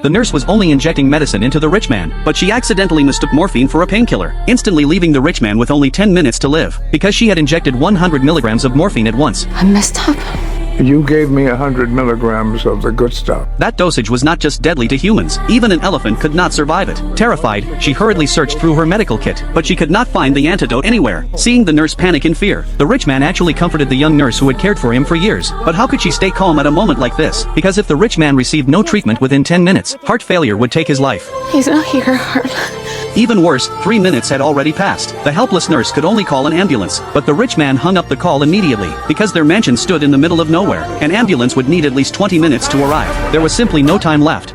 The nurse was only injecting medicine into the rich man, but she accidentally mistook morphine for a painkiller, instantly leaving the rich man with only 10 minutes to live, because she had injected 100 milligrams of morphine at once. I messed up. You gave me 100 milligrams of the good stuff. That dosage was not just deadly to humans, even an elephant could not survive it. Terrified, she hurriedly searched through her medical kit, but she could not find the antidote anywhere. Seeing the nurse panic in fear, the rich man actually comforted the young nurse who had cared for him for years. But how could she stay calm at a moment like this? Because if the rich man received no treatment within 10 minutes, heart failure would take his life. He's not here, Harlan. Even worse, 3 minutes had already passed. The helpless nurse could only call an ambulance, but the rich man hung up the call immediately, because their mansion stood in the middle of nowhere. An ambulance would need at least 20 minutes to arrive. There was simply no time left.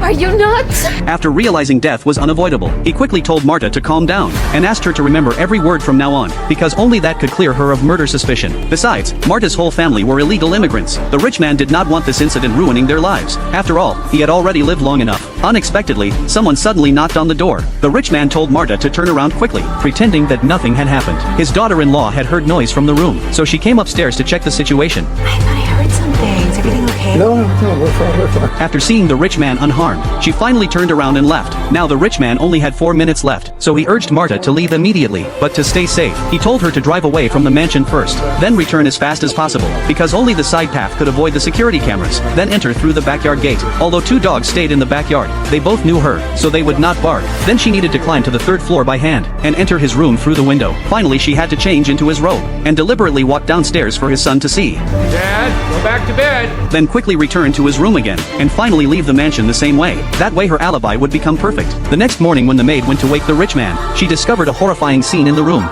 Are you nuts? After realizing death was unavoidable, he quickly told Marta to calm down, and asked her to remember every word from now on, because only that could clear her of murder suspicion. Besides, Marta's whole family were illegal immigrants. The rich man did not want this incident ruining their lives. After all, he had already lived long enough. Unexpectedly, someone suddenly knocked on the door. The rich man told Marta to turn around quickly, pretending that nothing had happened. His daughter-in-law had heard noise from the room, so she came upstairs to check the situation. I thought I heard something. Is everything okay? No, we're fine. After seeing the rich man unharmed, she finally turned around and left. Now the rich man only had 4 minutes left, so he urged Marta to leave immediately, but to stay safe. He told her to drive away from the mansion first, then return as fast as possible, because only the side path could avoid the security cameras, then enter through the backyard gate. Although 2 dogs stayed in the backyard, they both knew her, so they would not bark. Then she needed to climb to the 3rd floor by hand, and enter his room through the window. Finally she had to change into his robe, and deliberately walk downstairs for his son to see. Dad, go back to bed. Then quickly return to his room again, and finally leave the mansion the same way. That way her alibi would become perfect. The next morning when the maid went to wake the rich man, she discovered a horrifying scene in the room.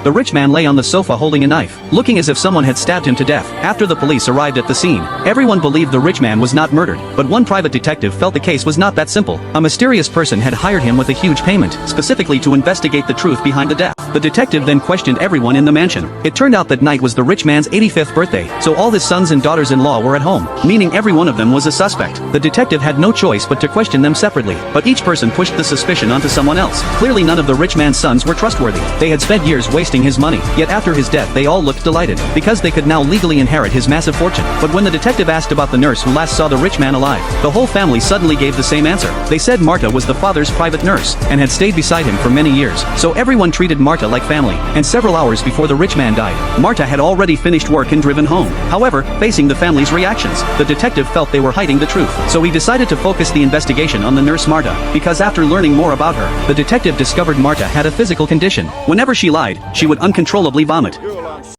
The rich man lay on the sofa holding a knife, looking as if someone had stabbed him to death. After the police arrived at the scene, everyone believed the rich man was not murdered, but one private detective felt the case was not that simple. A mysterious person had hired him with a huge payment, specifically to investigate the truth behind the death. The detective then questioned everyone in the mansion. It turned out that night was the rich man's 85th birthday, so all his sons and daughters-in-law were at home, meaning every one of them was a suspect. The detective had no choice but to question them separately, but each person pushed the suspicion onto someone else. Clearly none of the rich man's sons were trustworthy. They had spent years wasting his money, yet after his death they all looked delighted, because they could now legally inherit his massive fortune. But when the detective asked about the nurse who last saw the rich man alive, the whole family suddenly gave the same answer. They said Marta was the father's private nurse, and had stayed beside him for many years, so everyone treated Marta like family. And several hours before the rich man died, Marta had already finished work and driven home. However, facing the family's reactions, the detective felt they were hiding the truth, so he decided to focus the investigation on the nurse Marta, because after learning more about her, the detective discovered Marta had a physical condition. Whenever she lied, she would uncontrollably vomit.